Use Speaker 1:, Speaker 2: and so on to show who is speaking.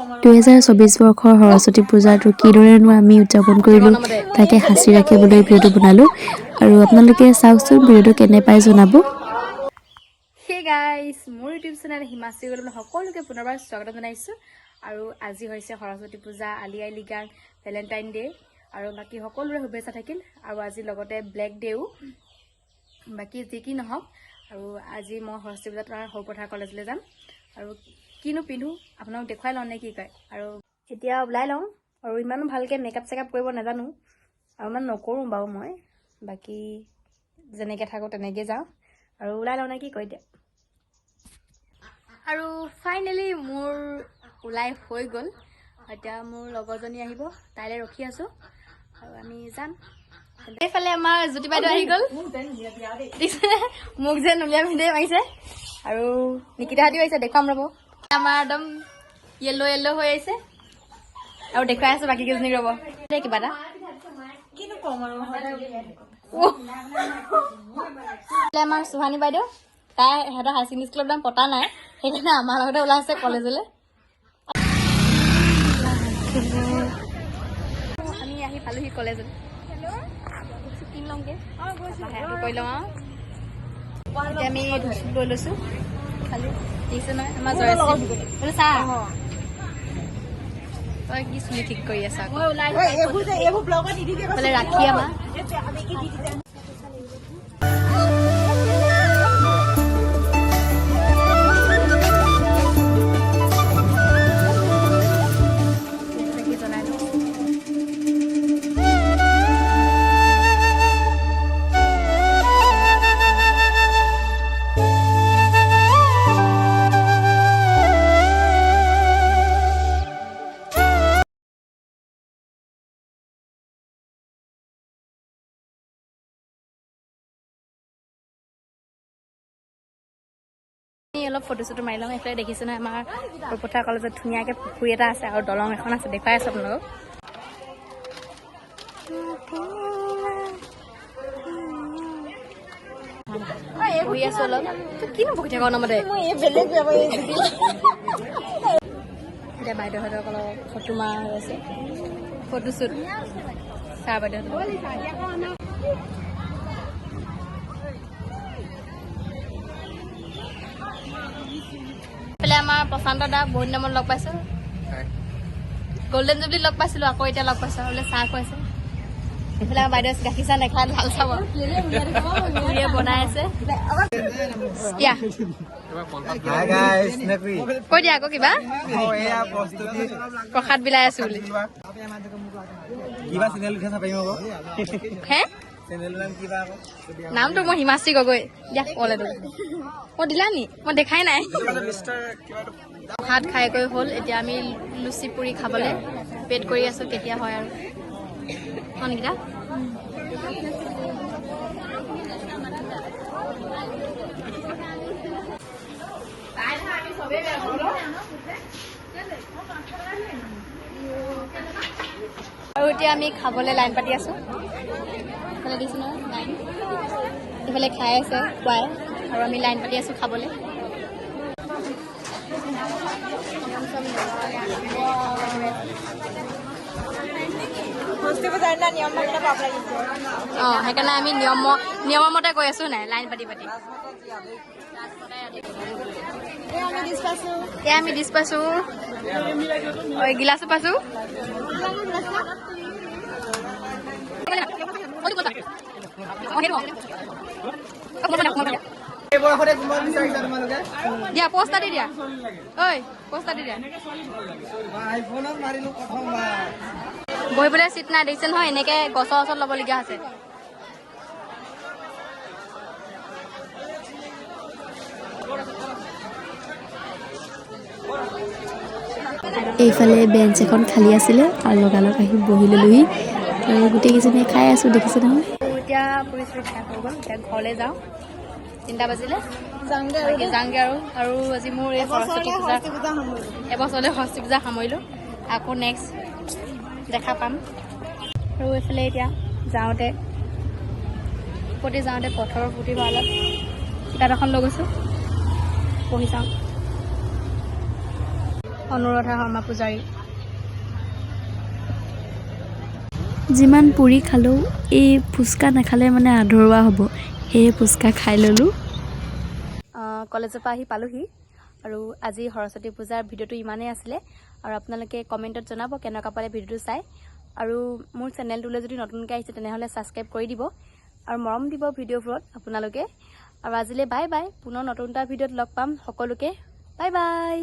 Speaker 1: 2024 বৰ্ষৰ সৰস্বতী পূজাটো কিদৰেনো আমি উদযাপন কৰিলোঁ তাকে সাঁচি ৰাখিবলৈ ভিডিঅ'টো বনালোঁ আৰু আপোনালোকে চাওকচোন ভিডিঅ'টো কেনে পাই জনাব।
Speaker 2: হে গাইজ, মোৰ ইউটিউব চেনেল হিমাশ্ৰী গৌতমলৈ সকলোকে পুনৰবাৰ স্বাগত জনাইছোঁ। আৰু আজি হৈছে সৰস্বতী পূজা, আলি আই লৃগাং, ভেলেণ্টাইন ডে' আৰু বাকী সকলোৰে শুভেচ্ছা থাকিল। আৰু আজি লগতে ব্লেক ডে'ও। বাকী যি কি নহওক, আৰু আজি মই সৰস্বতী পূজাত সৰুপথাৰ কলেজলৈ যাম আৰু কিনো পিন্ধো আপোনাক দেখুৱাই লওঁ নে কি কয়। আৰু এতিয়া ওলাই লওঁ, আৰু ইমানো ভালকৈ মেকআপ চেকআপ কৰিব নাজানো আৰু ইমান নকৰোঁ বাৰু মই, বাকী যেনেকৈ থাকোঁ তেনেকৈ যাওঁ আৰু ওলাই লওঁ নে কি কয় এতিয়া। আৰু ফাইনেলি মোৰ ওলাই হৈ গ'ল। এতিয়া মোৰ লগৰজনী আহিব, তাইলৈ ৰখি আছোঁ আৰু আমি যাম। এইফালে আমাৰ জ্যোতি বাইদেউ আহি গ'ল, মোক যে নুলীয়া ভিন্দে মাৰিছে। আৰু নিকিতাহঁতিও আহিছে, দেখুৱাম ৰ'ব। আমাৰ একদম য়েল্ল' য়েল্ল' হৈ আহিছে আৰু দেখুৱাই আছোঁ বাকী কেইজনীক ৰ'ব। কিবা এটা আমাৰ সুহানী বাইদেউ, তাই সিহঁতৰ হায়াৰ ছেকেণ্ডেৰী স্কুলৰ একদম পতা নাই, সেইকাৰণে আমাৰ লগতে ওলাই আছে কলেজলৈ। আমি আহি পালোহি কলেজলৈ। কিন লওঁগৈ কৰি লওঁ আৰু এতিয়া আমি ধুচুত লৈ লৈছোঁ। খালি দেখিছে নহয় আমাৰ জয়শ্ৰী বোলে চা তই কি চুলি ঠিক কৰি আছা বোলে ৰাখি আমাৰ। অলপ ফটো চটো মাৰি লওঁ। এইফালে দেখিছোঁ নহয় আমাৰ সৰুপথাৰ কলেজত ধুনীয়াকৈ পুখুৰী এটা আছে আৰু দলং এখন আছে, দেখুৱাই আছোঁ আপোনালোকক। বহি আছোঁ অলপ, কিনো বহি থাক নামতে। এতিয়া বাইদেউহঁতক অলপ ফটো মাৰা হৈ আছে, ফটো শ্বুট ছাৰ বাইদেউহঁতক। আমাৰ প্ৰশান্ত দা বহুত দিনত লগ পাইছোঁ, গল্ডেন জুবলিত লগ পাইছিলোঁ, আকৌ এতিয়া লগ পাইছোঁ বোলে চাহ খুৱাইছে। এইফালে আমাৰ বাইদেউ গাখীৰ চাহ নেখায়, ভাল চাব বনাই আছে। কৈ দিয়া আকৌ কিবা প্ৰসাদ বিলাই আছো বুলি। হে নামটো মই হিমাশ্ৰী গগৈ দিয়া কলেটো মই দিলা নি, মই দেখাই নাই। ভাত খাই কৰি হ'ল, এতিয়া আমি লুচি পুৰি খাবলৈ পেট কৰি আছোঁ, কেতিয়া হয় আৰু নিকিতা। আৰু এতিয়া আমি খাবলৈ লাইন পাতি আছোঁ। এইফালে দিছোঁ নহয় লাইন, এইফালে খাই আছে খুৱাই, আৰু আমি লাইন পাতি আছোঁ খাবলৈ। অঁ সেইকাৰণে আমি নিয়মৰ মতে গৈ আছোঁ নাই, লাইন পাতি পাতি। এয়া আমি ডিছ পাইছোঁ, গিলাচো পাইছোঁ। দিয়া পোষ্ট দি দিয়া, ঐ পোষ্ট দি দিয়া। বহিবলৈ চিট নাই দেখিছে নহয়, এনেকৈ গছৰ ওচৰত ল'বলগীয়া আছে।
Speaker 1: এইফালে বেঞ্চ এখন খালী আছিলে আৰু লগালগ আহি বহি ল'লোহি আৰু গোটেইকেইজনীয়ে খাই আছোঁ, দেখিছে নহয়।
Speaker 2: এতিয়া পুৰি চুৰি খাই হৈ গ'ল, এতিয়া ঘৰলৈ যাওঁ, 3টা বাজিলে যাওঁগৈ আৰু আজি মোৰ এই সৰস্বতী পূজা এবছৰলৈ সৰস্বতী পূজা সামৰিলোঁ, আকৌ নেক্সট দেখা পাম। আৰু এইফালে এতিয়া যাওঁতে পথৰৰ পুথিভঁৰালত কিতাপ এখন লৈ গৈছোঁ, পঢ়ি চাওঁ। অনুৰাধা শৰ্মা পূজাৰী।
Speaker 1: যিমান পুৰি খালেও এই ফুচকা নাখালে মানে আধৰুৱা হ'ব, সেয়ে ফুচকা খাই ল'লোঁ।
Speaker 2: কলেজৰ পৰা আহি পালোহি আৰু আজি সৰস্বতী পূজাৰ ভিডিঅ'টো ইমানেই আছিলে আৰু আপোনালোকে কমেণ্টত জনাব কেনেকুৱা পালে ভিডিঅ'টো চাই আৰু মোৰ চেনেলটোলৈ যদি নতুনকৈ আহিছে তেনেহ'লে ছাবস্ক্ৰাইব কৰি দিব আৰু মৰম দিব ভিডিঅ'বোৰত আপোনালোকে। আৰু আজিলৈ বাই বাই, পুনৰ নতুন এটা ভিডিঅ'ত লগ পাম সকলোকে। Bye bye.